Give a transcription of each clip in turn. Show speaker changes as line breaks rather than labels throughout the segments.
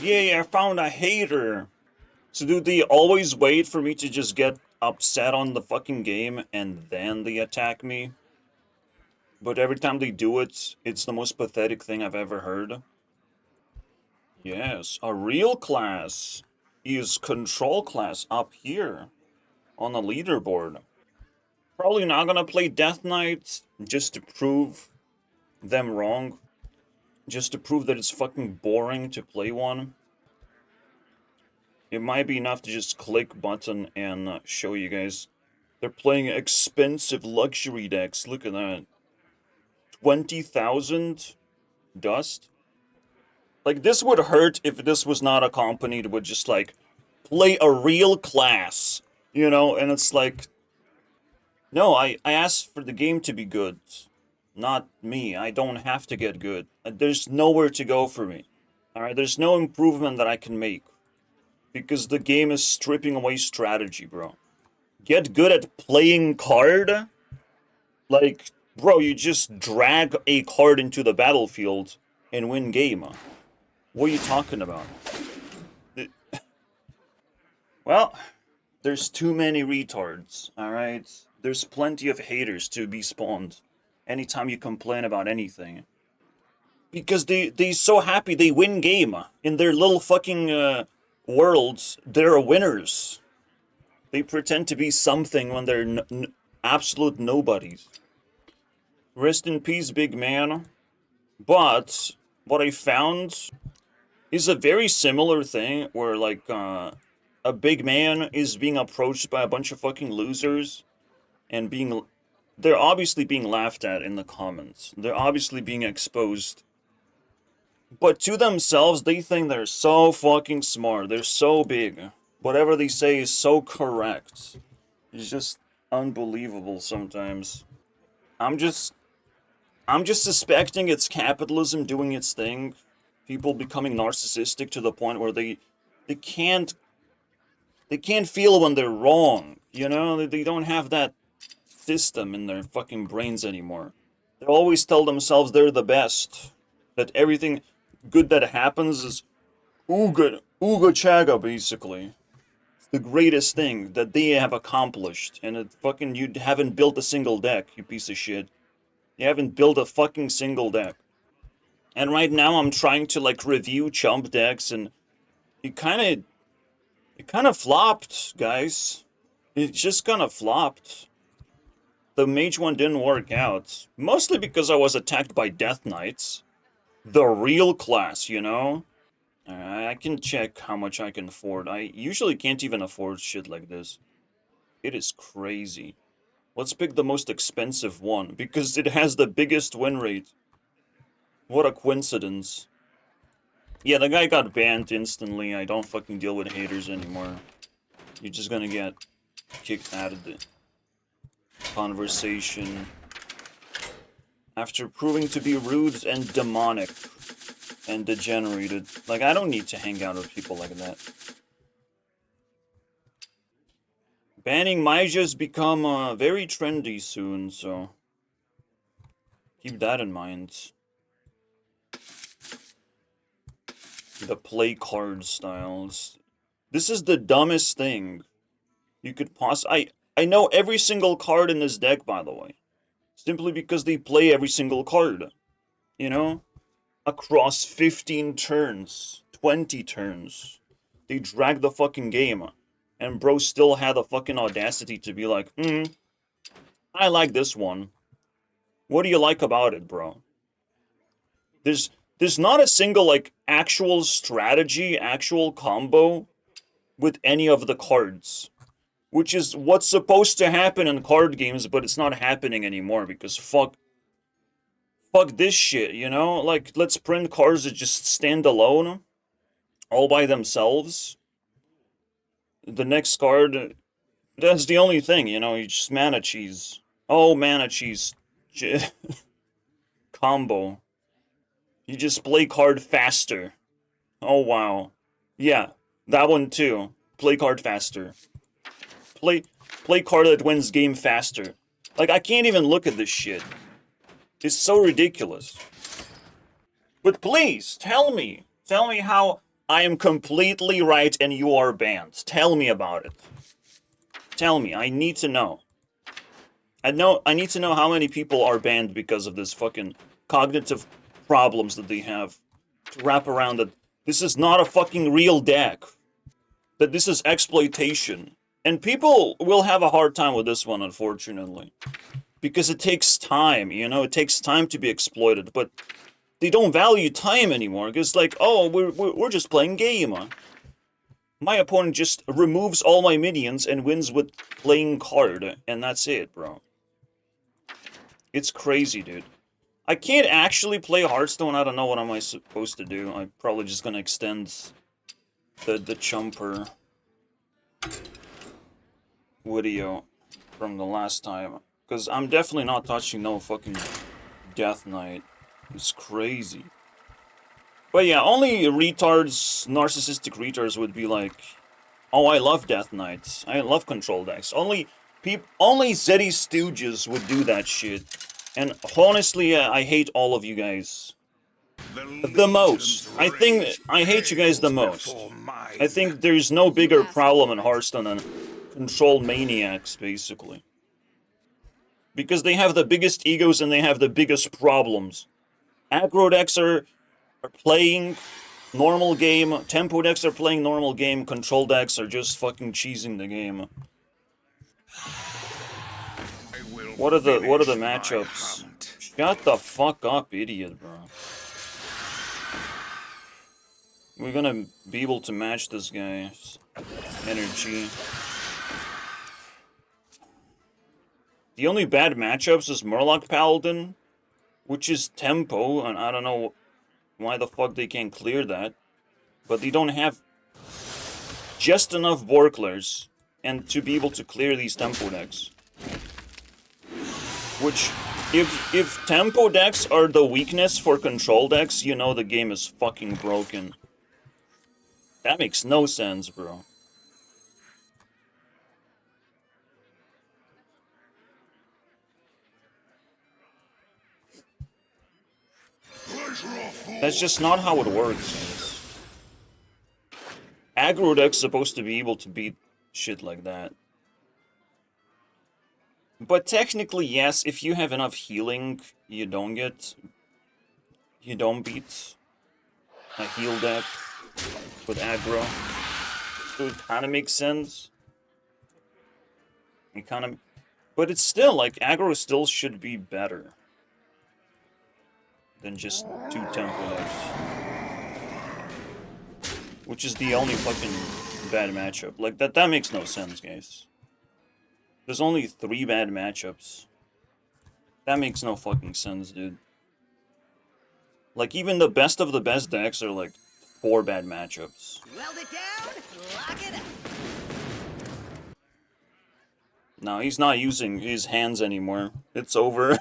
Yay, I found a hater. So do they always wait for me to just get upset on the fucking game and then they attack me? But every time they do it, it's the most pathetic thing I've ever heard. Yes, a real class is control class up here on the leaderboard. Probably not gonna play Death Knight just to prove them wrong. Just to prove that it's fucking boring to play one. It might be enough to just click button and show you guys. They're playing expensive luxury decks. Look at that. 20,000 dust? Like, this would hurt if this was not accompanied with just, like, play a real class. You know, and it's like, no, I asked for the game to be good. Not me. I don't have to get good. There's nowhere to go for me. Alright, there's no improvement that I can make. Because the game is stripping away strategy, bro. Get good at playing card? Like, bro, you just drag a card into the battlefield and win game. What are you talking about? Well, there's too many retards, alright? There's plenty of haters to be spawned anytime you complain about anything. Because they so happy they win game. In their little fucking worlds, they're winners. They pretend to be something when they're absolute nobodies. Rest in peace, big man. But what I found is a very similar thing where, like, a big man is being approached by a bunch of fucking losers and they're obviously being laughed at in the comments. They're obviously being exposed. But to themselves, they think they're so fucking smart. They're so big. Whatever they say is so correct. It's just unbelievable sometimes. I'm just suspecting it's capitalism doing its thing. People becoming narcissistic to the point where they can't feel when they're wrong. You know, they don't have that system in their fucking brains anymore. They always tell themselves they're the best. That everything good that happens is Ooga Chaga, basically. It's the greatest thing that they have accomplished. And you haven't built a single deck, you piece of shit. You haven't built a fucking single deck. And right now I'm trying to, like, review chump decks, and it kind of flopped, guys. It just kind of flopped. The mage one didn't work out. Mostly because I was attacked by Death Knights. The real class, you know? I can check how much I can afford. I usually can't even afford shit like this. It is crazy. Let's pick the most expensive one, because it has the biggest win rate. What a coincidence. Yeah, the guy got banned instantly. I don't fucking deal with haters anymore. You're just gonna get kicked out of the conversation after proving to be rude and demonic and degenerated. Like, I don't need to hang out with people like that. Banning Mages become very trendy soon, so keep that in mind. The play card styles. This is the dumbest thing you could I know every single card in this deck, by the way. Simply because they play every single card. You know? Across 15 turns. 20 turns. They drag the fucking game. And bro still had the fucking audacity to be like, I like this one. What do you like about it, bro? There's not a single, like, actual strategy, actual combo with any of the cards. Which is what's supposed to happen in card games, but it's not happening anymore because fuck this shit, you know? Like, let's print cards that just stand alone, all by themselves. The next card, that's the only thing, you know? You just mana cheese. Oh, mana cheese. Combo. You just play card faster. Oh, wow. Yeah, that one too. Play card faster. Play card that wins game faster. Like, I can't even look at this shit. It's so ridiculous. But please, tell me how I am completely right and you are banned. Tell me about it. Tell me. I need to know. I need to know how many people are banned because of this fucking cognitive problems that they have to wrap around that this is not a fucking real deck. That this is exploitation. And people will have a hard time with this one, unfortunately. Because it takes time, you know? It takes time to be exploited, but they don't value time anymore. Because, like, oh, we're just playing game. My opponent just removes all my minions and wins with playing card, and that's it, bro. It's crazy, dude. I can't actually play Hearthstone. I don't know what am I supposed to do. I'm probably just gonna extend the chumper video from the last time. Because I'm definitely not touching no fucking Death Knight. It's crazy. But yeah, only retards, narcissistic retards would be like, oh, I love Death Knights. I love control decks. Only Zeddy Stooges would do that shit. And honestly, I hate all of you guys. The most. I hate you guys the most. I think there's no bigger problem in Hearthstone than control maniacs, basically. Because they have the biggest egos and they have the biggest problems. Aggro decks are playing normal game, tempo decks are playing normal game, control decks are just fucking cheesing the game. What are the matchups? Shut the fuck up, idiot, bro. We're gonna be able to match this guy's energy. The only bad matchups is Murloc Paladin, which is tempo, and I don't know why the fuck they can't clear that. But they don't have just enough Borklers and to be able to clear these tempo decks. Which, if tempo decks are the weakness for control decks, you know the game is fucking broken. That makes no sense, bro. That's just not how it works. Aggro deck's supposed to be able to beat shit like that. But technically, yes, if you have enough healing, you don't beat a heal deck with aggro. So it kind of makes sense. But it's still, like, aggro still should be better than just 2 tempo decks. Which is the only fucking bad matchup. Like, that makes no sense, guys. There's only 3 bad matchups. That makes no fucking sense, dude. Like, even the best of the best decks are, like, 4 bad matchups.
Weld it down, lock it up.
No, he's not using his hands anymore. It's over.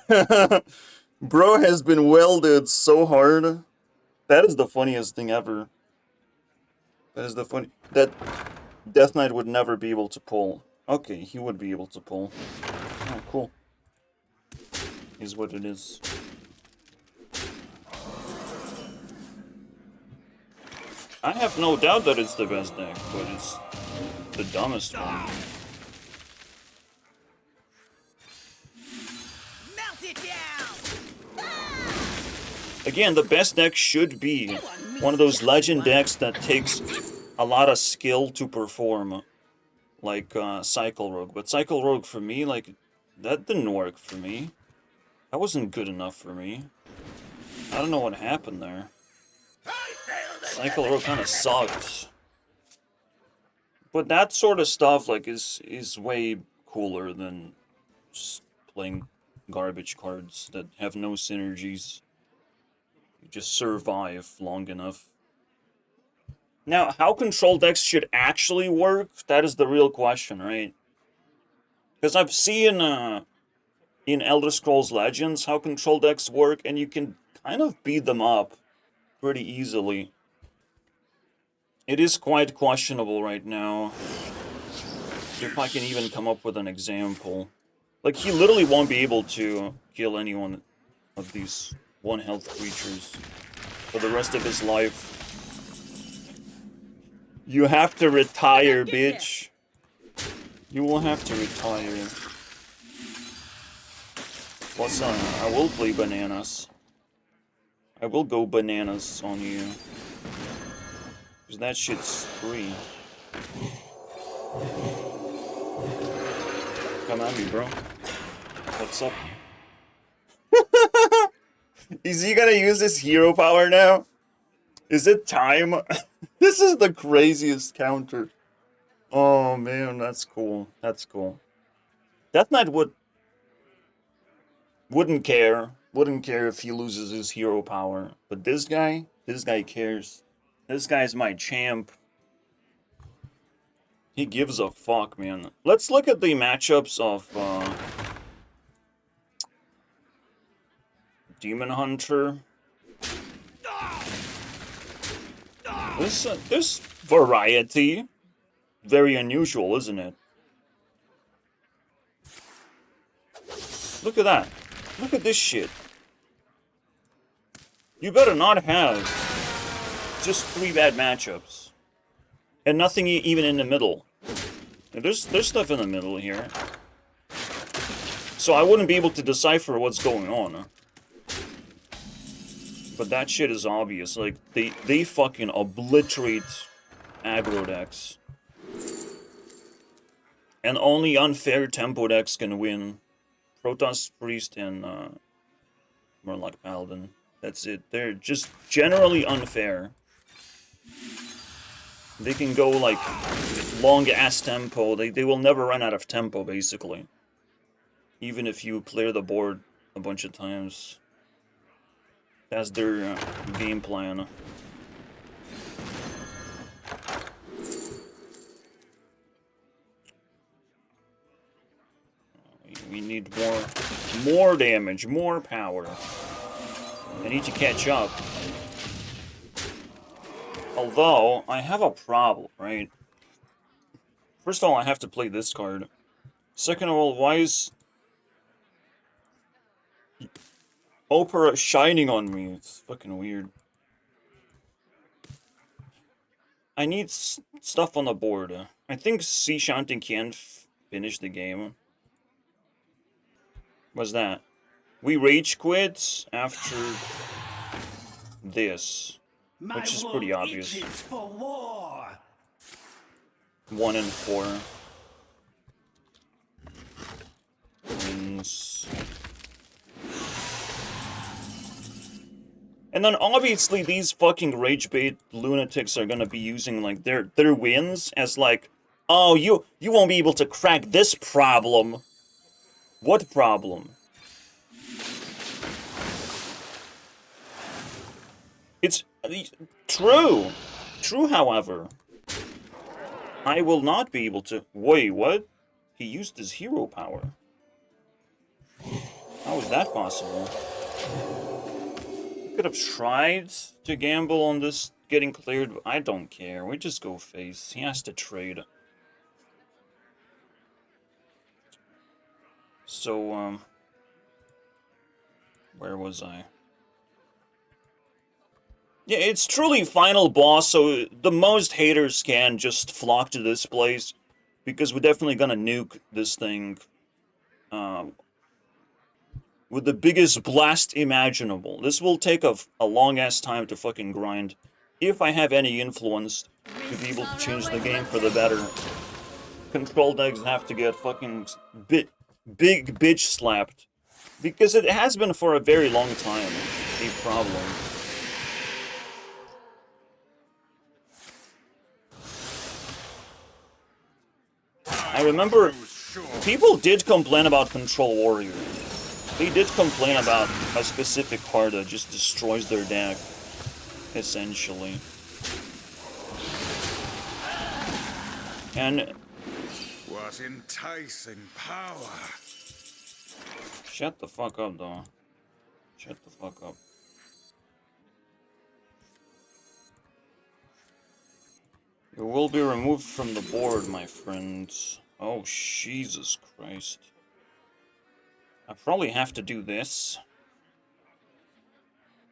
Bro has been welded so hard. That is the funniest thing ever. That is the funny... That Death Knight would never be able to pull. Okay, he would be able to pull. Oh, cool. Is what it is. I have no doubt that it's the best deck, but it's the dumbest one.
Melt it down.
Again, the best deck should be one of those legend decks that takes a lot of skill to perform. Like, Cycle Rogue. But Cycle Rogue, for me, like, that didn't work for me. That wasn't good enough for me. I don't know what happened there. Cycle Rogue kind of sucked. But that sort of stuff, like, is way cooler than just playing garbage cards that have no synergies. You just survive long enough. Now, how control decks should actually work, that is the real question, right? Because I've seen in Elder Scrolls Legends how control decks work, and you can kind of beat them up pretty easily. It is quite questionable right now. If I can even come up with an example. Like, he literally won't be able to kill any one of these 1 health creatures for the rest of his life. You have to retire, bitch. You will have to retire. Plus, I will play bananas. I will go bananas on you. Because that shit's free. Come at me, bro. What's up? Is he gonna use his hero power now? Is it time? This is the craziest counter. Oh man, that's cool. That's cool. Death Knight wouldn't care. Wouldn't care if he loses his hero power. But this guy cares. This guy's my champ. He gives a fuck, man. Let's look at the matchups of Demon Hunter. This variety. Very unusual, isn't it? Look at that. Look at this shit. You better not have just 3 bad matchups. And nothing even in the middle. There's stuff in the middle here. So I wouldn't be able to decipher what's going on. But that shit is obvious. Like, they fucking obliterate aggro decks. And only unfair tempo decks can win. Protoss Priest and Murloc Paladin. That's it. They're just generally unfair. They can go like long-ass tempo. They will never run out of tempo, basically. Even if you clear the board a bunch of times. That's their game plan. We need more damage, more power. I need to catch up. Although, I have a problem, right? First of all, I have to play this card. Second of all, why is Opera shining on me? It's fucking weird. I need stuff on the board. I think Sea Shanting can finish the game. What's that? We rage quit after this, which is pretty obvious. 1 and 4 wins. And then obviously these fucking rage bait lunatics are gonna be using like their wins as like, oh, you won't be able to crack this problem. What problem? It's true. True, however. I will not be able to... Wait, what? He used his hero power. How is that possible? Could have tried to gamble on this getting cleared, but I don't care. We just go face. He has to trade. So, where was I? Yeah, it's truly final boss, so the most haters can just flock to this place, because we're definitely gonna nuke this thing, with the biggest blast imaginable. This will take a long-ass time to fucking grind, if I have any influence to be able to change the game for the better. Control decks have to get fucking big bitch slapped, because it has been for a very long time a problem. I remember people did complain about Control Warrior. They did complain about a specific card that just destroys their deck, essentially. And
what enticing power.
Shut the fuck up, though. Shut the fuck up. You will be removed from the board, my friends. Oh, Jesus Christ. I probably have to do this.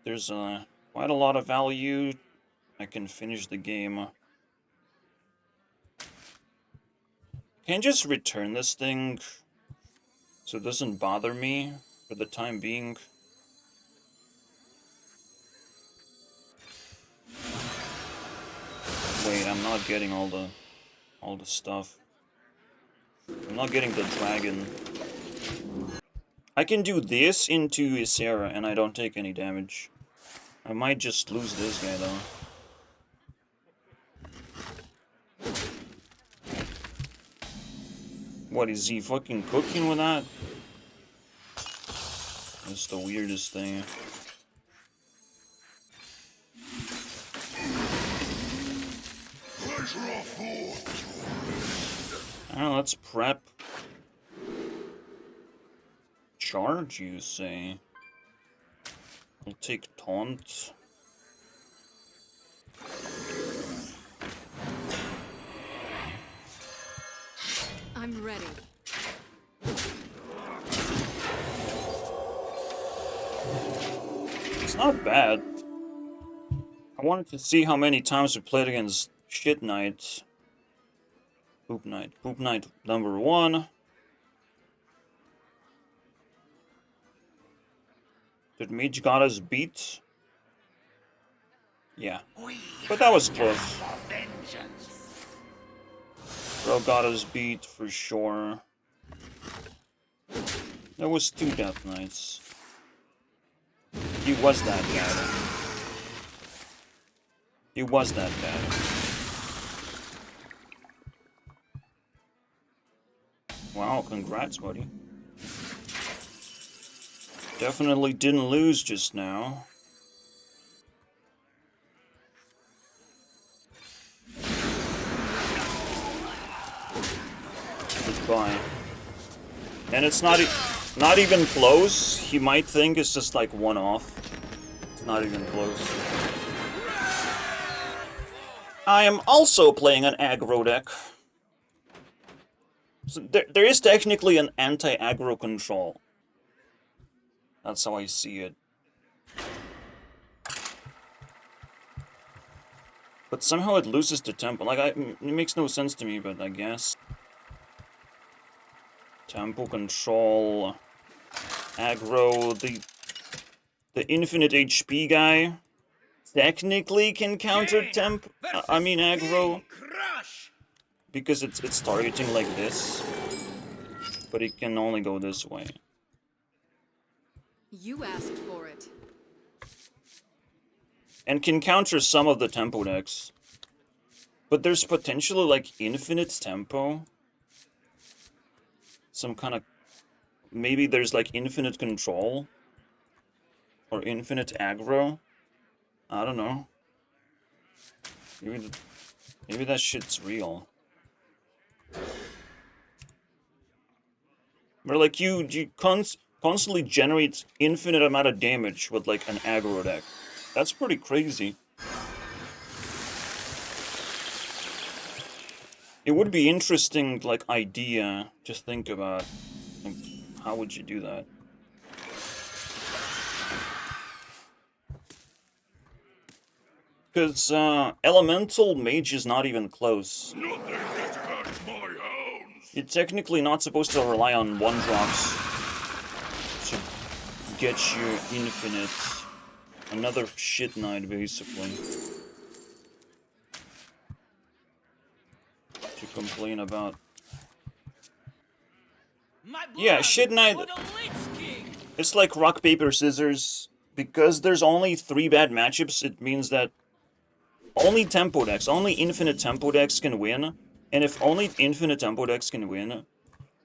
There's quite a lot of value. I can finish the game. Can I just return this thing so it doesn't bother me for the time being? Wait, I'm not getting all the stuff. I'm not getting the dragon. I can do this into Ysera and I don't take any damage. I might just lose this guy though. What, is he fucking cooking with that? That's the weirdest thing. I don't know, let's prep. Charge, you say? I'll take taunt.
I'm ready.
It's not bad. I wanted to see how many times we played against Shit Knight. Poop Knight. Poop Knight number 1. Did Mage got us beat? Yeah. But that was close. Bro got us beat for sure. There was 2 Death Knights. He was that bad. He was that bad. Wow, congrats, buddy. Definitely didn't lose just now. Goodbye. And it's not even close. He might think it's just like one off. It's not even close. I am also playing an aggro deck. So there is technically an anti-aggro control. That's how I see it. But somehow it loses the tempo. Like, it makes no sense to me, but I guess. Tempo control. Aggro. The infinite HP guy technically can counter temp. I mean aggro. Because it's targeting like this. But it can only go this way.
You asked for it.
And can counter some of the tempo decks. But there's potentially like infinite tempo. Some kind of... Maybe there's like infinite control. Or infinite aggro. I don't know. Maybe that shit's real. Where like you constantly generate infinite amount of damage with like an aggro deck. That's pretty crazy. It would be interesting, like, idea to think about. Like, how would you do that? Because Elemental Mage is not even close. You're technically not supposed to rely on 1-drops to get you infinite. Another shit knight, basically. To complain about. Yeah, shit knight. It's like rock, paper, scissors. Because there's only 3 bad matchups, it means that only tempo decks, only infinite tempo decks can win. And if only infinite tempo decks can win,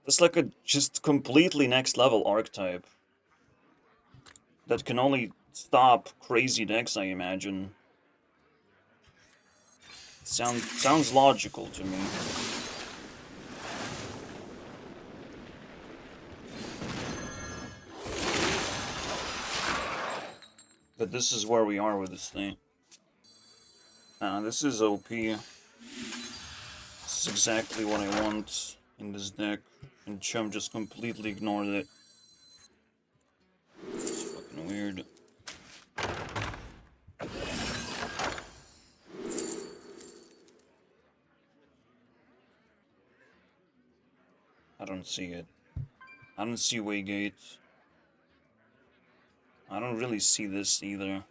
it's like a just completely next level archetype. That can only stop crazy decks, I imagine. Sounds logical to me. But this is where we are with this thing. This is OP. This is exactly what I want in this deck. And Chum just completely ignored it. It's fucking weird. I don't see it. I don't see Waygate. I don't really see this either.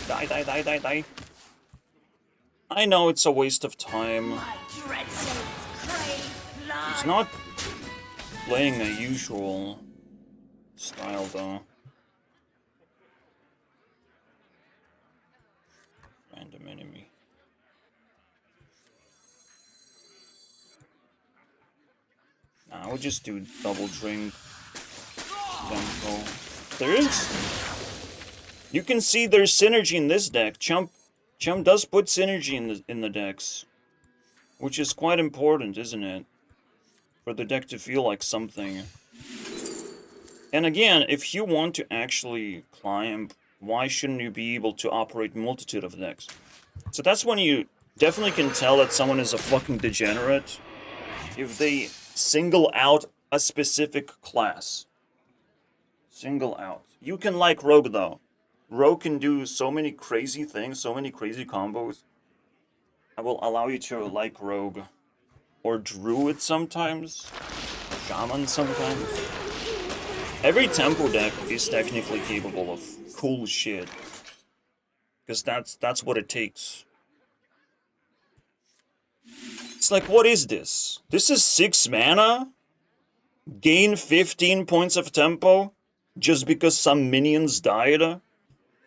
Die, die, die, die, die. I know it's a waste of time. He's not playing a usual style though. Random enemy. Nah, I would just do double drink. Tempo. There is. You can see there's synergy in this deck. Chump does put synergy in the decks, which is quite important, isn't it? For the deck to feel like something. And again, if you want to actually climb, why shouldn't you be able to operate a multitude of decks? So that's when you definitely can tell that someone is a fucking degenerate if they single out a specific class. Single out. You can like Rogue though. Rogue can do so many crazy things, so many crazy combos. I will allow you to like Rogue. Or Druid sometimes. Shaman sometimes. Every tempo deck is technically capable of cool shit. Because that's what it takes. It's like, what is this? This is 6 mana? Gain 15 points of tempo? Just because some minions died?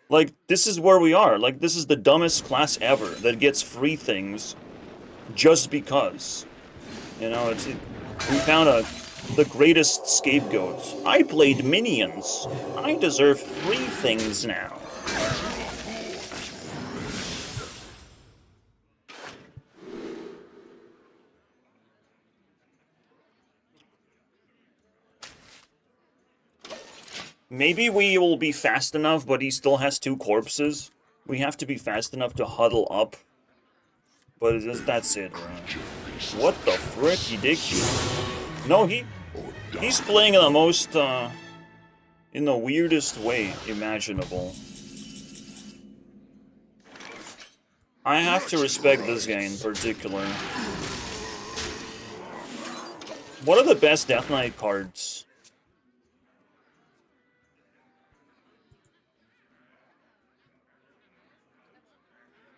Like, this is where we are. Like, this is the dumbest class ever that gets free things just because. You know, we found the greatest scapegoat. I played minions. I deserve free things now. Maybe we will be fast enough, but he still has 2 corpses. We have to be fast enough to huddle up. But that's it, right? What the frick? He did you? No, he's playing in the most, in the weirdest way imaginable. I have to respect this guy in particular. What are the best Death Knight cards?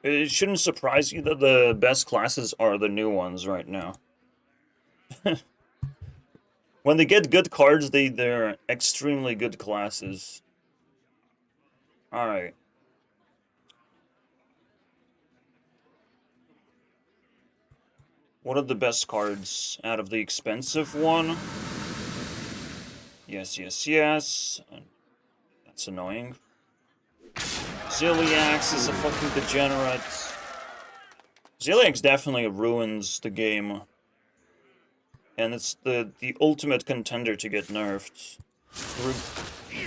It shouldn't surprise you that the best classes are the new ones right now. When they get good cards, they're extremely good classes. Alright. What are the best cards out of the expensive one? Yes, yes, yes. That's annoying. Ziliax is a fucking degenerate. Ziliax definitely ruins the game. And it's the ultimate contender to get nerfed.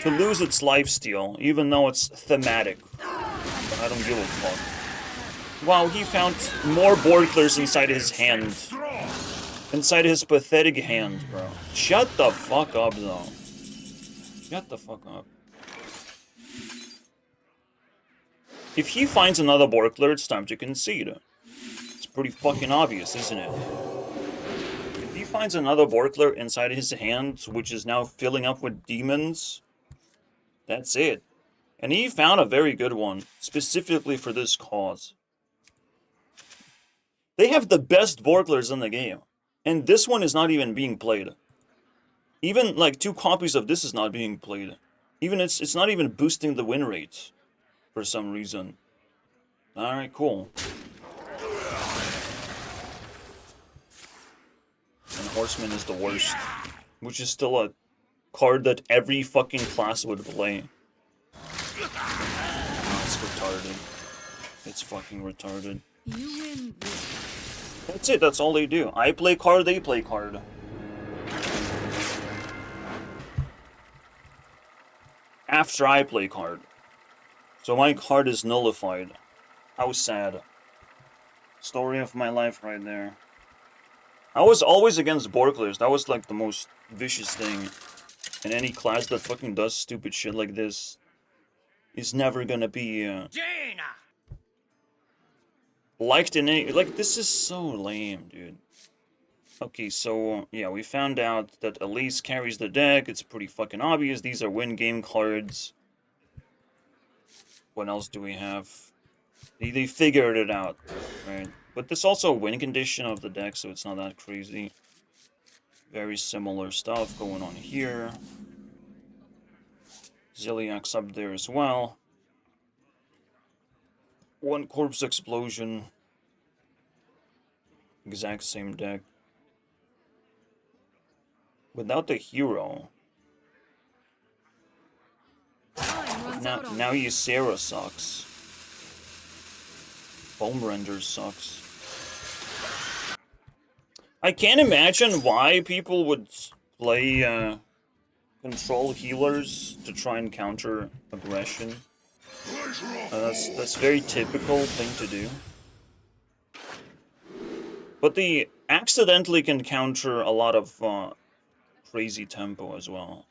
To lose its lifesteal, even though it's thematic. But I don't give a fuck. Wow, he found more Borklers inside his hand. Inside his pathetic hand, bro. Shut the fuck up, though. Shut the fuck up. If he finds another Borkler, it's time to concede. It's pretty fucking obvious, isn't it? If he finds another Borkler inside his hand, which is now filling up with demons, that's it. And he found a very good one, specifically for this cause. They have the best Borklers in the game, and this one is not even being played. Even, like, 2 copies of this is not being played. Even it's not even boosting the win rate. For some reason. Alright, cool. And Horseman is the worst. Which is still a card that every fucking class would play. Oh, it's retarded. It's fucking retarded.
You win this.
That's it, that's all they do. I play card, they play card. After I play card. So my card is nullified. How sad. Story of my life right there. I was always against Borklers. That was like the most vicious thing. And any class that fucking does stupid shit like this is never gonna be Liked in any... Like, this is so lame, dude. Okay, so, yeah, we found out that Elise carries the deck. It's pretty fucking obvious. These are win game cards. What else do we have? They figured it out, right? But there's also a win condition of the deck, so it's not that crazy. Very similar stuff going on here. Ziliak's up there as well. One corpse explosion. Exact same deck. Without the hero. Now Ysera sucks. Foam Render sucks. I can't imagine why people would play control healers to try and counter aggression. That's very typical thing to do. But they accidentally can counter a lot of crazy tempo as well.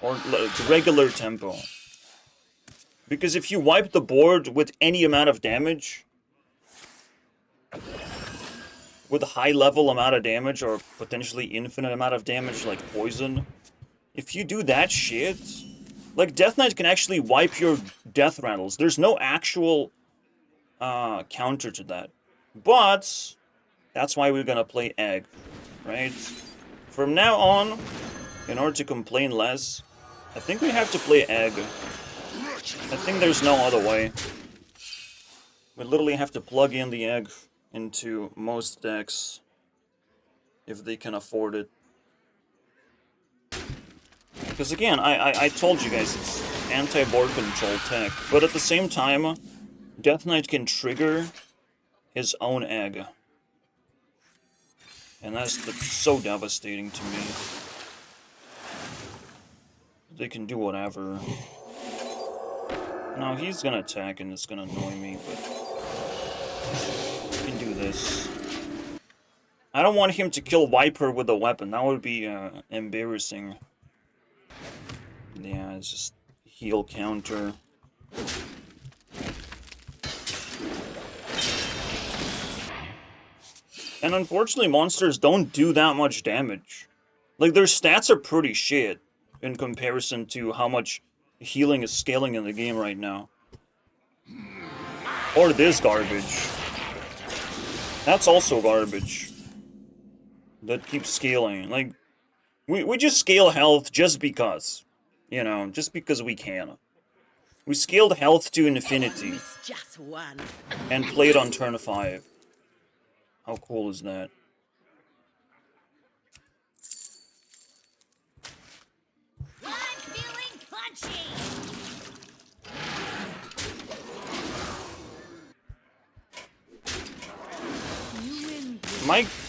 Or like, regular tempo. Because if you wipe the board with any amount of damage, with a high level amount of damage or potentially infinite amount of damage like poison, if you do that shit, like Death Knight can actually wipe your death rattles. There's no actual counter to that. But that's why we're gonna play Egg, right? From now on, in order to complain less, I think we have to play Egg. I think there's no other way. We literally have to plug in the Egg into most decks if they can afford it. Because again, I told you guys, it's anti-board control tech, but at the same time, Death Knight can trigger his own Egg. And that's so devastating to me. They can do whatever. Now he's gonna attack and it's gonna annoy me, but he can do this. I don't want him to kill Viper with a weapon. That would be embarrassing. Yeah, it's just heal counter. And unfortunately, monsters don't do that much damage. Like, their stats are pretty shit in comparison to how much healing is scaling in the game right now. Or this garbage. That's also garbage. That keeps scaling. Like, we just scale health just because. You know, just because we can. We scaled health to infinity.
Just one.
And played on turn 5. How cool is that?
I'm feeling punchy.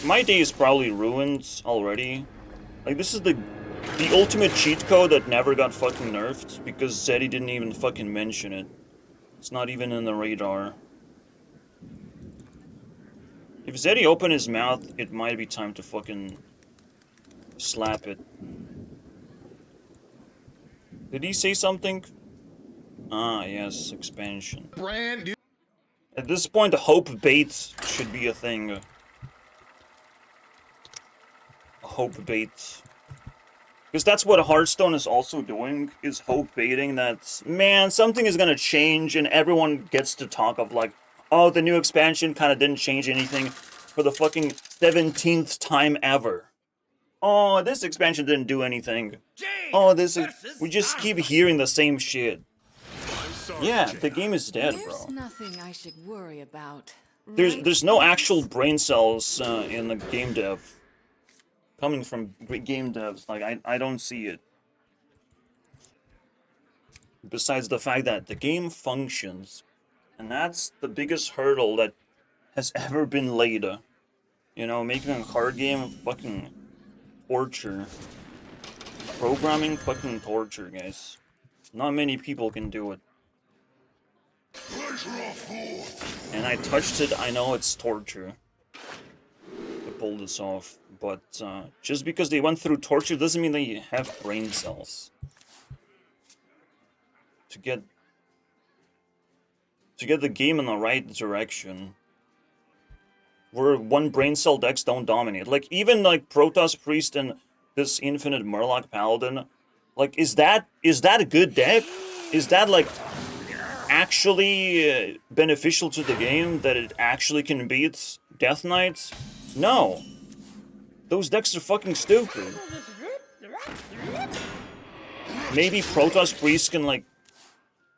My day is probably ruined already. Like, this is the ultimate cheat code that never got fucking nerfed because Zeddy didn't even fucking mention it. It's not even in the radar. If Zeddy opened his mouth, it might be time to fucking slap it. Did he say something? Ah, yes, expansion.
Brand new.
At this point, hope bait should be a thing. Hope bait. Because that's what Hearthstone is also doing, is hope baiting that, man, something is gonna change and everyone gets to talk of like, oh, the new expansion kind of didn't change anything for the fucking 17th time ever. Oh, this expansion didn't do anything. Oh, we just keep hearing the same shit. Yeah, the game is dead, bro.
There's nothing I should worry about.
There's no actual brain cells in the game dev. Coming from game devs, like, I don't see it. Besides the fact that the game functions. And that's the biggest hurdle that has ever been laid. You know, making a card game fucking torture. Programming fucking torture, guys. Not many people can do it. And I touched it, I know it's torture to pull this off. But just because they went through torture doesn't mean they have brain cells. to get the game in the right direction. Where one brain cell decks don't dominate. Like, even like Protoss Priest and this Infinite Murloc Paladin, like, is that a good deck? Is that like actually beneficial to the game, that it actually can beat Death Knights? No. Those decks are fucking stupid. Maybe Protoss Priest can like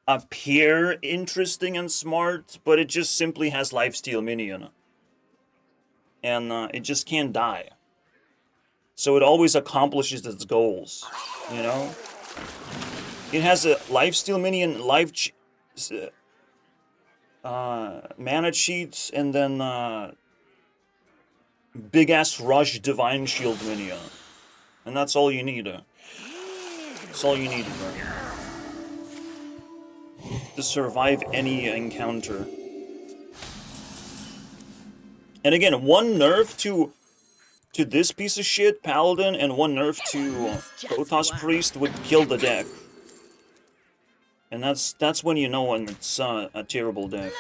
appear interesting and smart, but it just simply has lifesteal minion. And it just can't die. So it always accomplishes its goals, you know? It has a lifesteal minion, mana cheats, and then big-ass rush divine shield minion. And that's all you need. That's all you need, bro. To survive any encounter. And again, one nerf to this piece of shit, Paladin, and one nerf to Protoss Priest would kill the deck. And that's when you know when it's a terrible deck.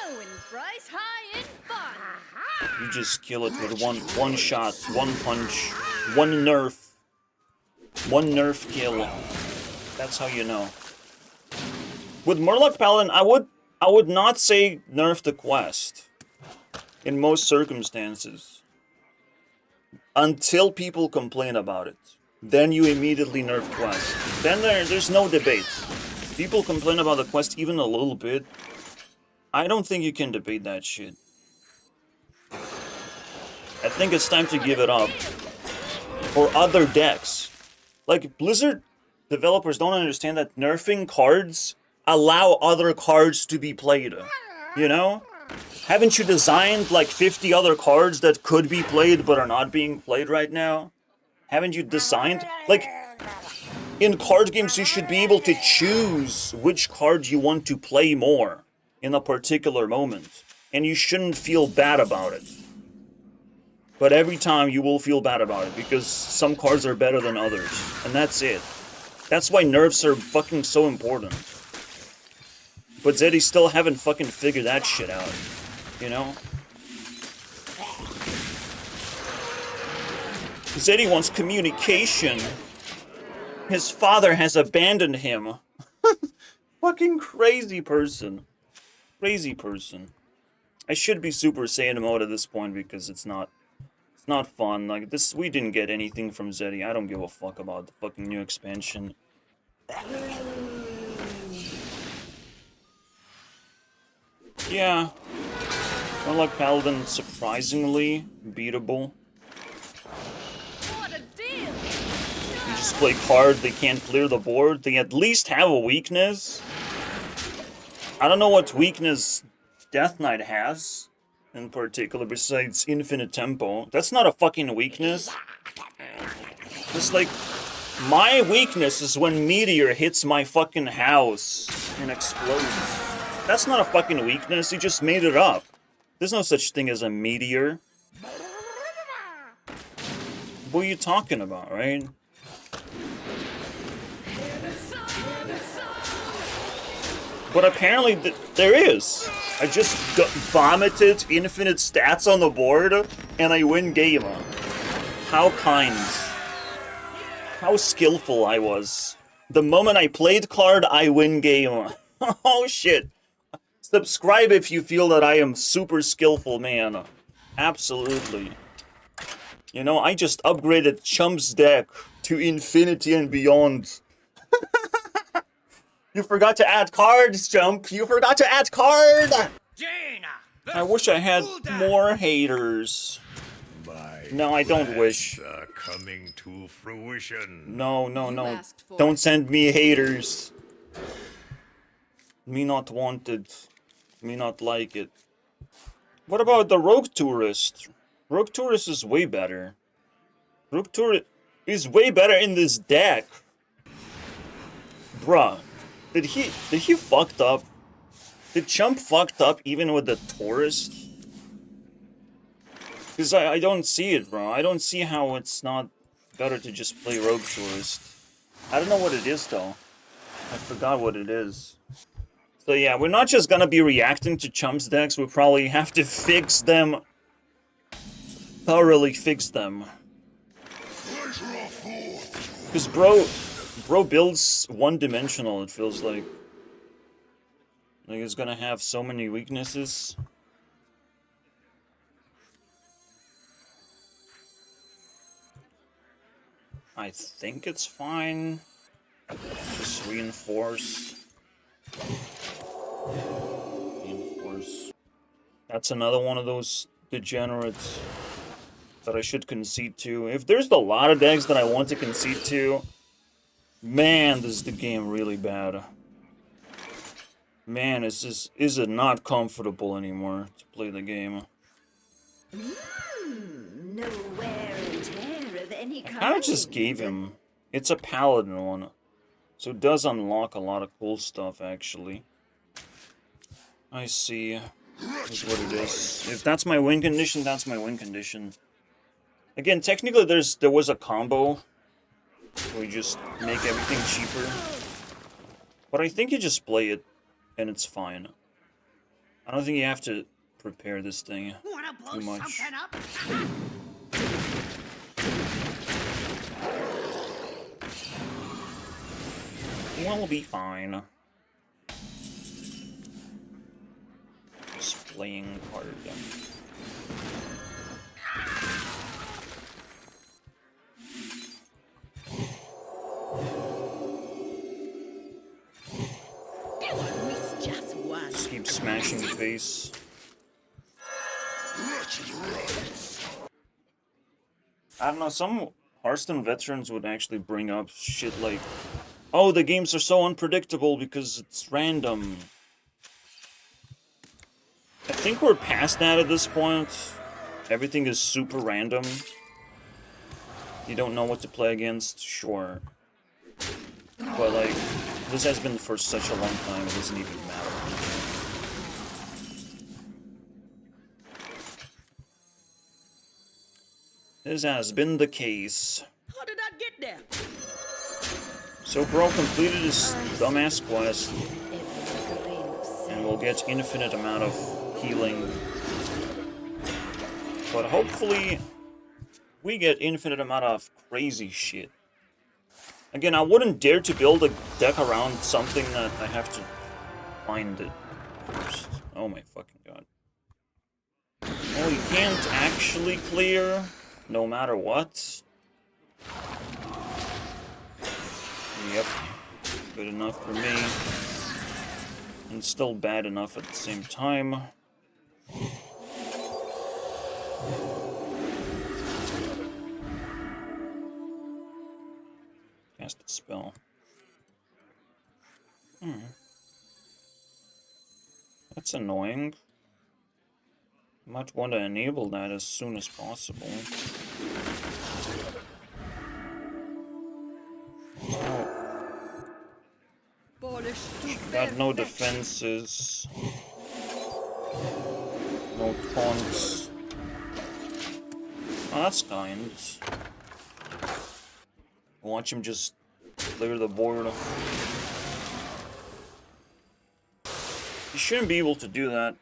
You just kill it with one shot, one punch, one nerf kill. That's how you know. With Murloc Paladin, I would not say nerf the quest in most circumstances. Until people complain about it. Then you immediately nerf quest. Then there's no debate. People complain about the quest even a little bit. I don't think you can debate that shit. I think it's time to give it up. Or other decks. Like, Blizzard developers don't understand that nerfing cards allow other cards to be played. You know? Haven't you designed like 50 other cards that could be played but are not being played right now? Haven't you designed? Like, in card games you should be able to choose which card you want to play more in a particular moment. And you shouldn't feel bad about it. But every time you will feel bad about it because some cards are better than others. And that's it. That's why nerfs are fucking so important. But Zeddy still haven't fucking figured that shit out. You know? Zeddy wants communication. His father has abandoned him. Fucking crazy person. Crazy person. I should be Super Saiyan mode at this point because it's not fun. Like, this, we didn't get anything from Zeddy. I don't give a fuck about the fucking new expansion. Yeah. Unlike Paladin, surprisingly beatable.
What a deal!
You just play card, they can't clear the board. They at least have a weakness. I don't know what weakness Death Knight has, in particular, besides infinite tempo. That's not a fucking weakness. It's like, my weakness is when Meteor hits my fucking house and explodes. That's not a fucking weakness, you just made it up. There's no such thing as a meteor. What are you talking about, right? But apparently there is. I just vomited infinite stats on the board and I win game. How kind. How skillful I was. The moment I played card, I win game. Oh shit. Subscribe if you feel that I am super skillful, man. Absolutely. You know, I just upgraded Chump's deck to infinity and beyond. You forgot to add cards, Chump. You forgot to add card!
Jaina,
I wish I had more haters.
My
No, I don't wish.
plans are coming to fruition.
No.
You asked for
Don't
it.
send me haters. Me not wanted. Me not like it. What about the Rogue Tourist? Rogue Tourist is way better. Rogue Tourist is way better in this deck. Bruh. Did he fucked up? Did Chump fucked up even with the Tourist? Because I don't see it, bro. I don't see how it's not better to just play Rogue Tourist. I don't know what it is, though. I forgot what it is. So yeah, we're not just gonna be reacting to Chump's decks, we probably have to fix them. Thoroughly fix them. Because bro builds one-dimensional, it feels like. Like he's gonna have so many weaknesses. I think it's fine. Just reinforce. Reinforce. That's another one of those degenerates that I should concede to. If there's a lot of decks that I want to concede to, man, this is the game really bad. Man, is it not comfortable anymore to play the game.
No wear and tear of any kind.
I kind of just gave him. It's a paladin one, so it does unlock a lot of cool stuff actually. I see. Is what it is. If that's my win condition, that's my win condition. Again, technically there was a combo where you just make everything cheaper. But I think you just play it and it's fine. I don't think you have to prepare this thing too much. We'll be fine. Just playing card. Just keep smashing the face. I don't know, some Hearthstone veterans would actually bring up shit like, oh, the games are so unpredictable because it's random. I think we're past that at this point. Everything is super random. You don't know what to play against, sure. But like, this has been for such a long time, it doesn't even matter. This has been the case.
How did I get there?
So bro completed his dumbass quest, and we'll get infinite amount of healing. But hopefully, we get infinite amount of crazy shit. Again, I wouldn't dare to build a deck around something that I have to find it first. Oh my fucking god. Oh, you can't actually clear, no matter what. Yep. Good enough for me. And still bad enough at the same time. Cast a spell. That's annoying. Might want to enable that as soon as possible. Got no defenses. No taunts. Oh, that's kind. Watch him just clear the board. He shouldn't be able to do that.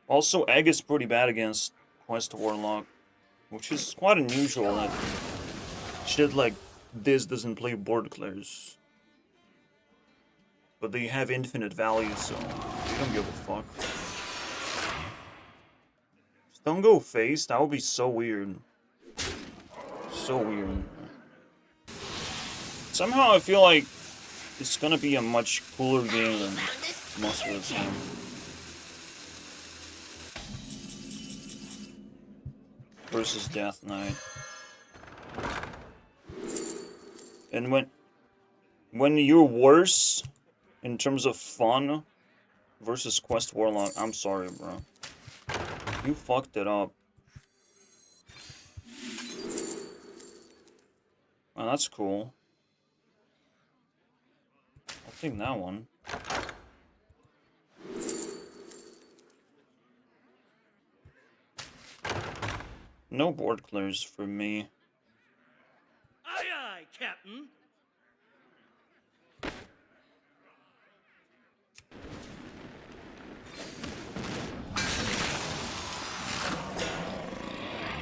Also, Egg is pretty bad against Quest Warlock, which is quite unusual that shit like this doesn't play board clears. But they have infinite value, so they don't give a fuck. Just don't go face, that would be so weird. So weird. Somehow I feel like it's gonna be a much cooler game than most of the time. Versus Death Knight. And when you're worse in terms of fun versus Quest Warlock, I'm sorry, bro. You fucked it up. Oh, that's cool. I'll take that one. No board clears for me.
Aye, aye, Captain.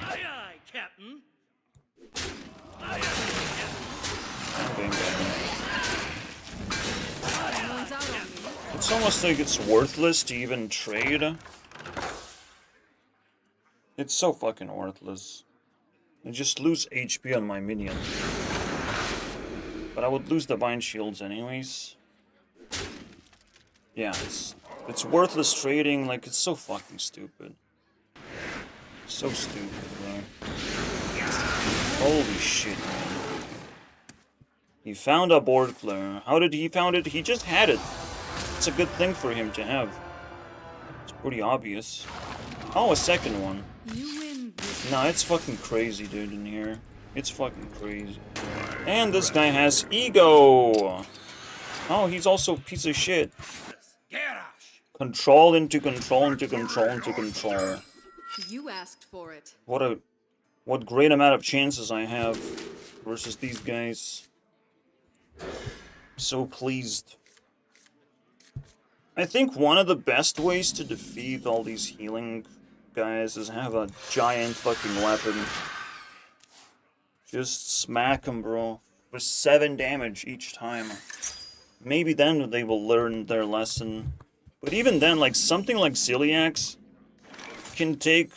Aye, aye, Captain. Aye, aye, Captain.
Bang, bang.
Someone's out on me.
It's almost like it's worthless to even trade. It's so fucking worthless. I just lose HP on my minion. But I would lose Divine Shields anyways. Yeah, it's worthless trading, like, it's so fucking stupid. So stupid, bro. Holy shit, man. He found a board clear. How did he found it? He just had it. It's a good thing for him to have. It's pretty obvious. Oh, a second one.
You win this.
Nah, it's fucking crazy, dude, in here. It's fucking crazy. And this guy has ego! Oh, he's also a piece of shit. Control into control into control into control.
You asked for it.
What great amount of chances I have versus these guys. So pleased. I think one of the best ways to defeat all these healing guys is have a giant fucking weapon. Just smack them, bro. With 7 damage each time. Maybe then they will learn their lesson. But even then, like, something like Celiax can take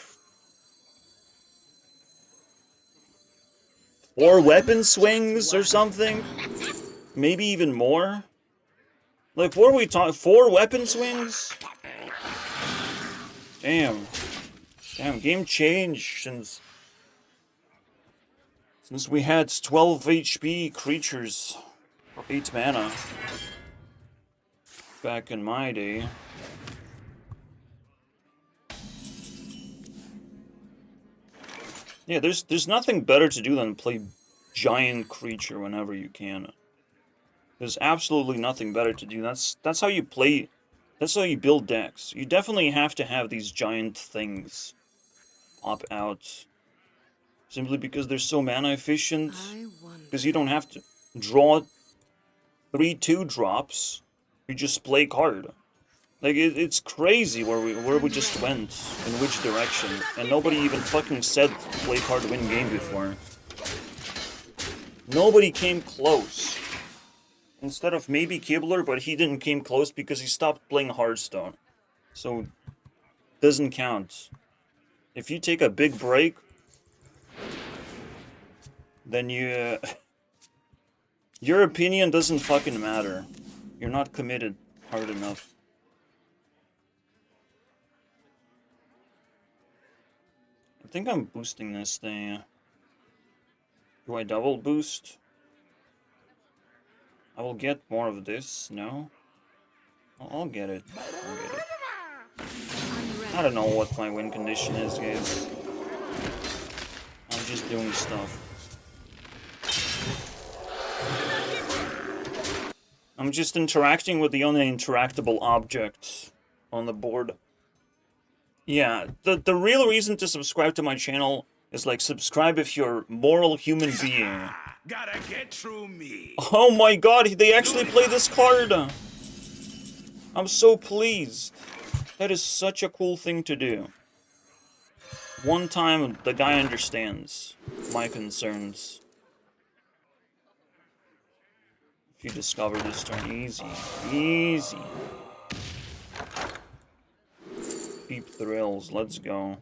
4 weapon swings or something. Maybe even more. Like, what are we talking? 4 weapon swings? Damn. Damn, game changed since we had 12 HP creatures for 8 mana back in my day. Yeah, there's nothing better to do than play giant creature whenever you can. There's absolutely nothing better to do. That's how you play. That's how you build decks. You definitely have to have these giant things pop out. Simply because they're so mana efficient. Because you don't have to draw 3 2-drops. You just play card. Like, it's crazy where we just went, in which direction. And nobody even fucking said play card win game before. Nobody came close. Instead of maybe Kibler, but he didn't came close because he stopped playing Hearthstone. So, doesn't count. If you take a big break, then your opinion doesn't fucking matter. You're not committed hard enough. I think I'm boosting this thing. Do I double boost? I will get more of this, no? I'll get it. I'll get it. I don't know what my win condition is, guys. I'm just doing stuff. I'm just interacting with the only interactable object on the board. Yeah, the real reason to subscribe to my channel is, like, subscribe if you're a moral human being.
Gotta get through me.
Oh my god, they actually play this card! I'm so pleased. That is such a cool thing to do. One time, the guy understands my concerns. If you discover this turn, easy. Easy. Deep thrills, let's go.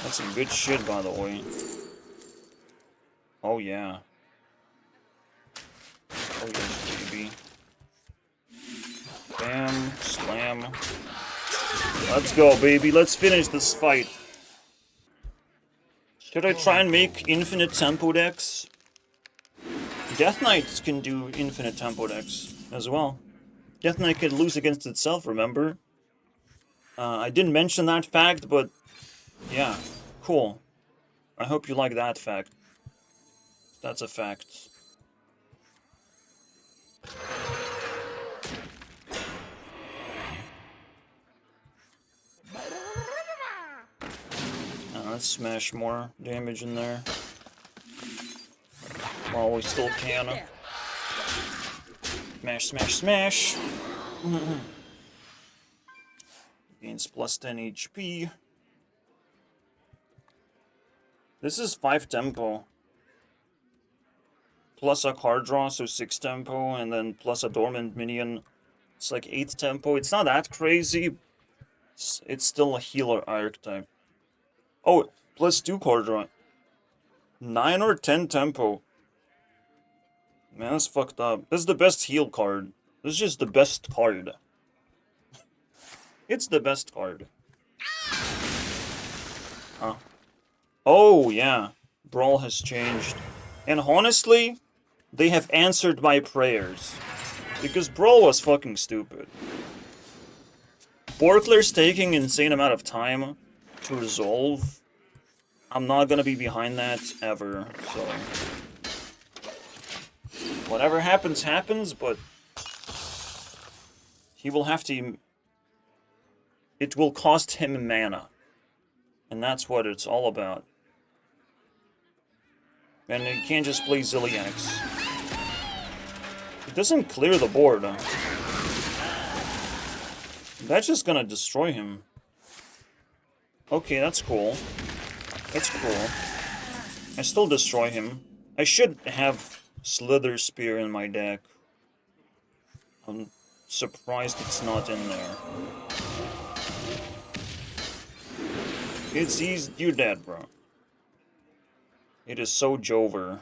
That's some good shit, by the way. Oh yeah. Oh yes, baby. Bam, slam. Let's go, baby. Let's finish this fight. Should I try and make infinite tempo decks? Death Knights can do infinite tempo decks as well. Death Knight can lose against itself, remember? I didn't mention that fact, but yeah, cool. I hope you like that fact. That's a fact. Let's smash more damage in there. While we still can. Smash, smash, smash! Gains plus 10 HP. This is 5 tempo. Plus a card draw, so 6 tempo, and then plus a dormant minion. It's like 8 tempo. It's not that crazy. It's still a healer archetype. Oh, plus 2 card draw. 9 or 10 tempo. Man, that's fucked up. This is the best heal card. This is just the best card. It's the best card. Huh. Oh, yeah. Brawl has changed. And honestly, they have answered my prayers. Because Brawl was fucking stupid. Borkler's taking insane amount of time to resolve. I'm not gonna be behind that ever, so... Whatever happens, happens, but... He will have to... It will cost him mana. And that's what it's all about. And he can't just play Zilliax. It doesn't clear the board. That's just gonna destroy him. Okay, that's cool. That's cool. I still destroy him. I should have Slither Spear in my deck. I'm surprised it's not in there. You're dead, bro. It is so Jover.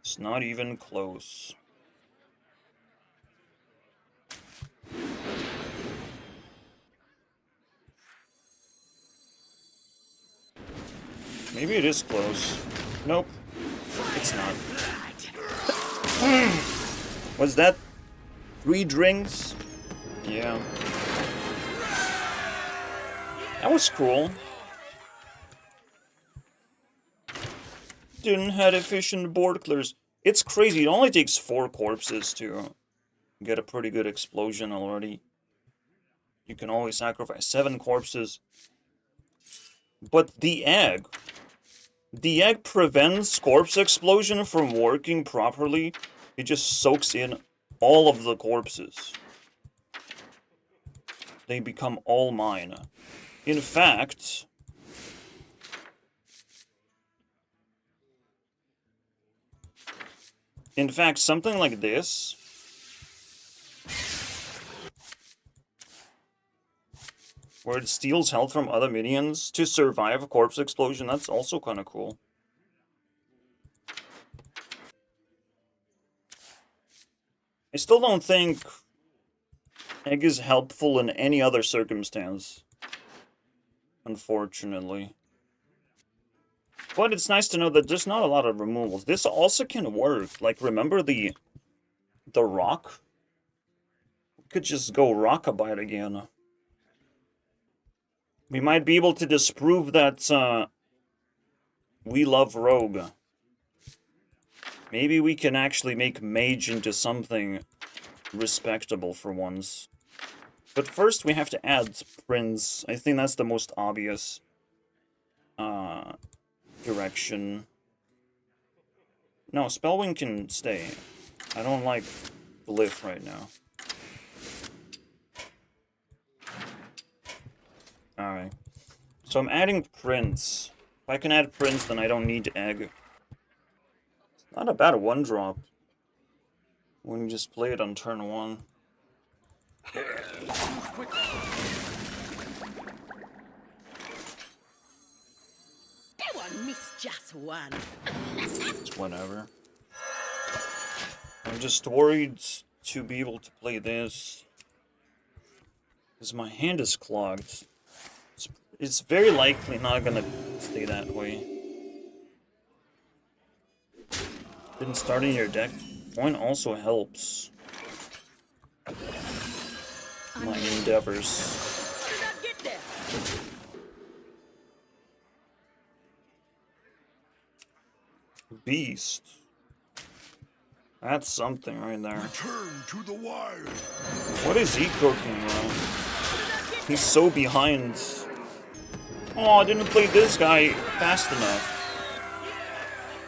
It's not even close. Maybe it is close. Nope. It's not. Was that 3 drinks? Yeah. That was cool. Didn't have efficient board clears. It's crazy. It only takes 4 corpses to get a pretty good explosion already. You can always sacrifice 7 corpses. But the egg prevents corpse explosion from working properly. It just soaks in all of the corpses. They become all mine. In fact... something like this... where it steals health from other minions to survive a corpse explosion, that's also kind of cool. I still don't think Egg is helpful in any other circumstance. Unfortunately. But it's nice to know that there's not a lot of removals. This also can work. Like, remember the rock? We could just go Rockabite again. We might be able to disprove that we love Rogue. Maybe we can actually make Mage into something respectable for once. But first we have to add Prince. I think that's the most obvious direction. No, Spellwing can stay. I don't like Glyph right now. Alright. So I'm adding Prince. If I can add Prince, then I don't need Egg. It's not a bad 1-drop. When you just play it on turn 1.
Go on, miss just one.
It's whatever. I'm just worried to be able to play this. Because my hand is clogged. It's very likely not gonna stay that way. Then starting your deck point also helps my endeavors.
How did I get there?
Beast. That's something right there.
Return to the wild.
What is he cooking, bro? He's so behind. Oh, I didn't play this guy fast enough.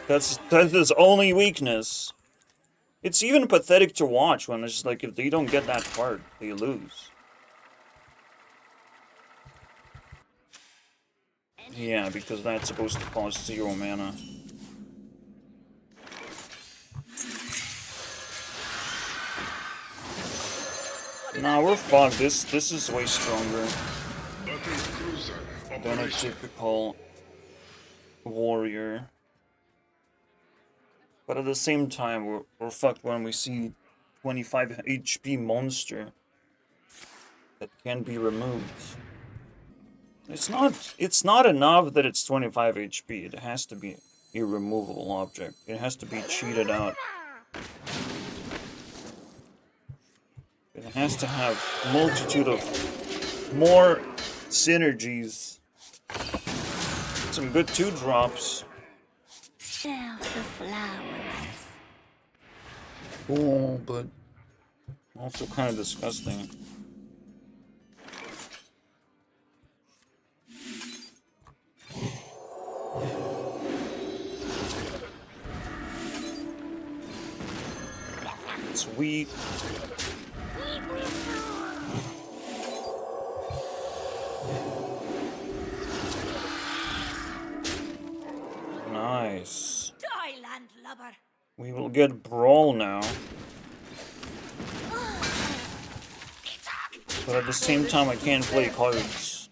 That's his only weakness. It's even pathetic to watch when it's like if they don't get that part, they lose. Yeah, because that's supposed to cost 0 mana. Nah, we're fucked. This is way stronger than a typical warrior. But at the same time, we're fucked when we see 25 HP monster that can be removed. It's not enough that it's 25 HP. It has to be a removable object. It has to be cheated out. It has to have a multitude of more synergies. Some good 2-drops.
Now the flowers.
Cool, but also kind of disgusting. It's weak. Nice.
Die, landlubber.
We will get Brawl now. But at the same time, I can't play cards.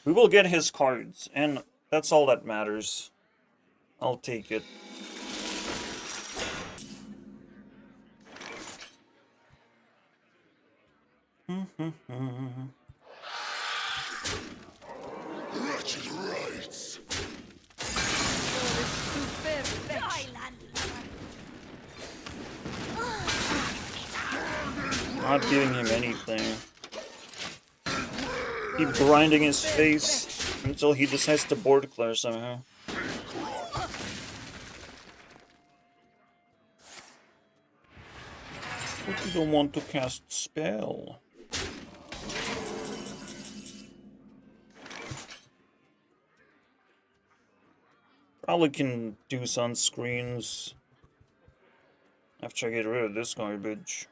We will get his cards, and that's all that matters. I'll take it.
Wretched rights.
Die, landlubber.
Not giving him anything. Keep grinding his face until he decides to board clear somehow. But you don't want to cast spell. Probably can do sunscreens after I get rid of this garbage.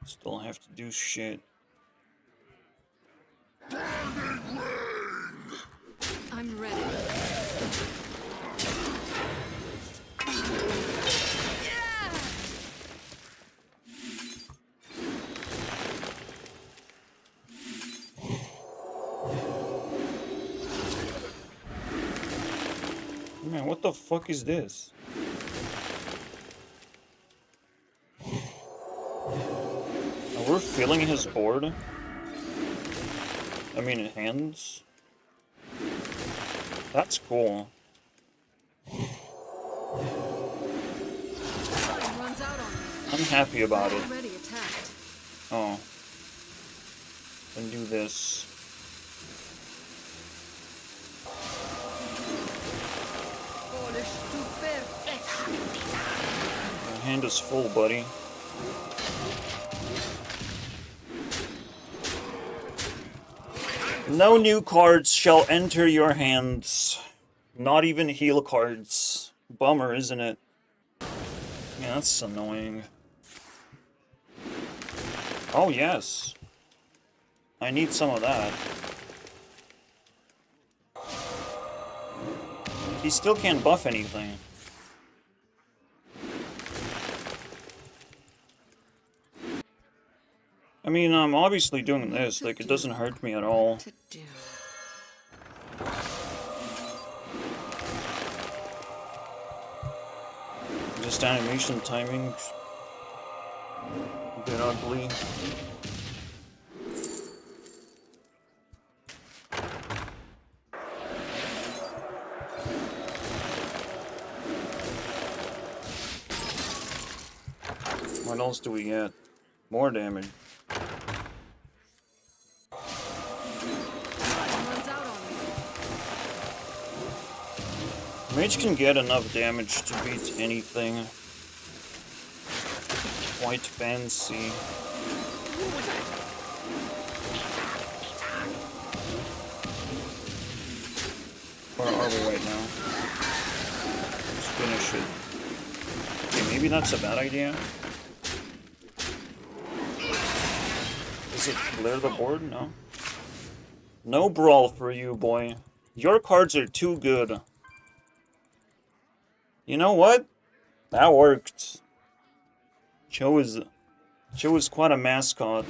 Still have to do shit.
I'm ready.
Man, what the fuck is this? Oh, we're filling his board? I mean, hands? That's cool.
Time runs out on me.
I'm happy about it.
Already attacked.
Oh. Then do this. Your hand is full, buddy. No new cards shall enter your hands. Not even heal cards. Bummer, isn't it? Yeah, that's annoying. Oh, yes. I need some of that. He still can't buff anything. I mean, I'm obviously doing this, like, it doesn't hurt me at all.
To do.
Just animation timing. A bit ugly. What else do we get? More damage.
Time runs out on me.
Mage can get enough damage to beat anything. Quite fancy. Where are we right now? Let's finish it. Okay, maybe that's a bad idea. Does it clear the board? No. No brawl for you, boy. Your cards are too good. You know what? That worked. CHO is quite a mascot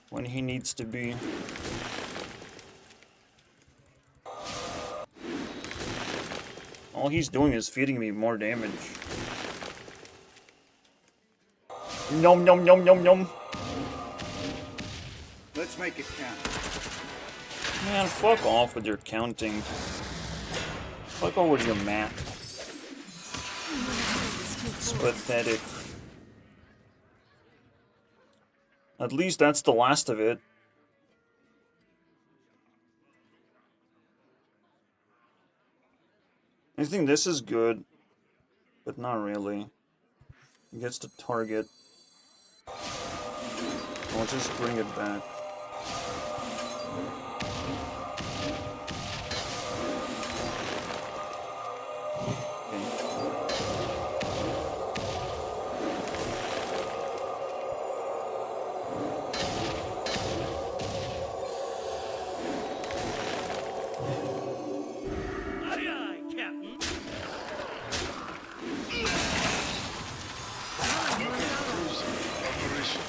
when he needs to be. All he's doing is feeding me more damage. Nom nom nom nom nom.
Let's make it count.
Man, fuck off with your counting. Fuck off with your math. It's pathetic. At least that's the last of it. I think this is good, but not really. It gets to target. I'll just bring it back.
Aye, aye, Captain.
Operation.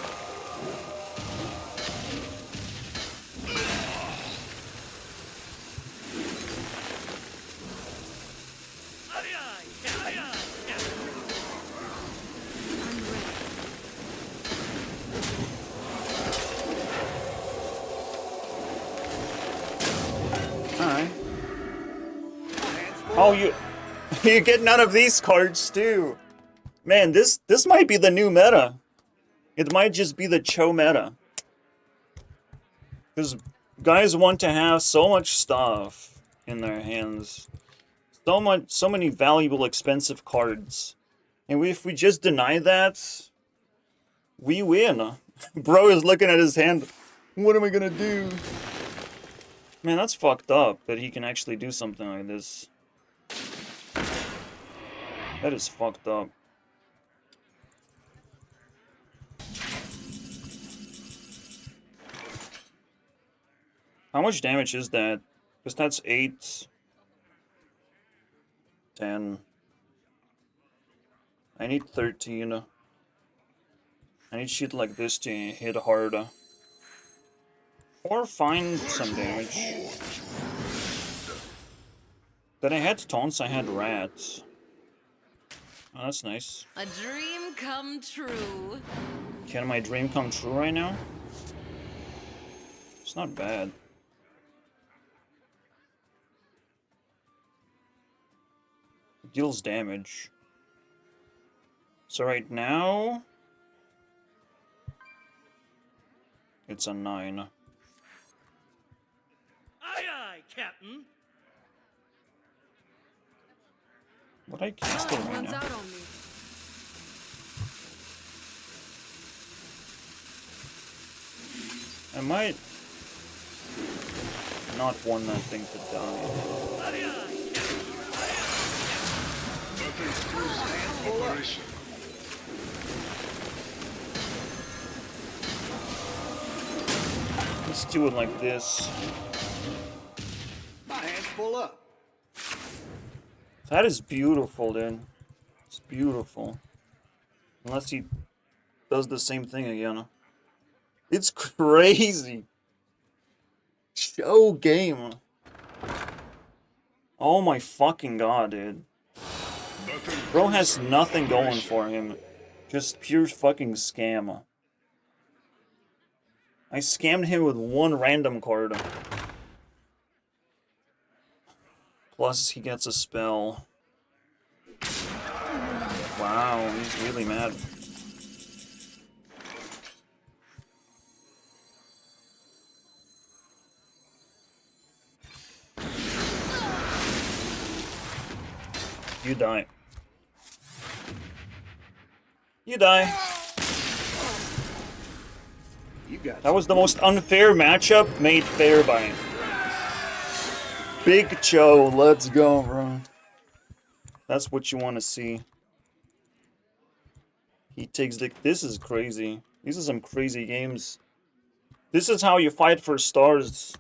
Aye, aye, Captain. Aye, aye, Captain.
I'm ready.
Alright. Oh, you get none of these cards too. Man, this might be the new meta. It might just be the CHO meta. Because guys want to have so much stuff in their hands. So many valuable, expensive cards. And if we just deny that, we win. Bro is looking at his hand. What am I gonna do? Man, that's fucked up that he can actually do something like this. That is fucked up. How much damage is that? Because that's 8, 10. I need 13. I need shit like this to hit hard. Or find some damage. But I had taunts, I had rats. Oh, that's nice.
A dream come true.
Can my dream come true right now? It's not bad. It deals damage. So right now... it's a 9.
Aye, aye, Captain.
What I cast it right
Runs
now?
out on me.
I might not want that thing to die.
Aye, aye, Captain.
Nothing cruising. Operation.
Let's do it like this.
My hand's full up.
That is beautiful, dude. It's beautiful. Unless he does the same thing again. It's crazy. Show game. Oh my fucking god, dude.
Nothing
Bro has nothing going for him. Just pure fucking scam. I scammed him with one random card. Plus, he gets a spell. Wow, he's really mad. You die. You die.
You got
That was the most unfair matchup made fair by him. Big CHO, let's go, bro. That's what you want to see. He takes the... This is crazy. These are some crazy games. This is how you fight for stars.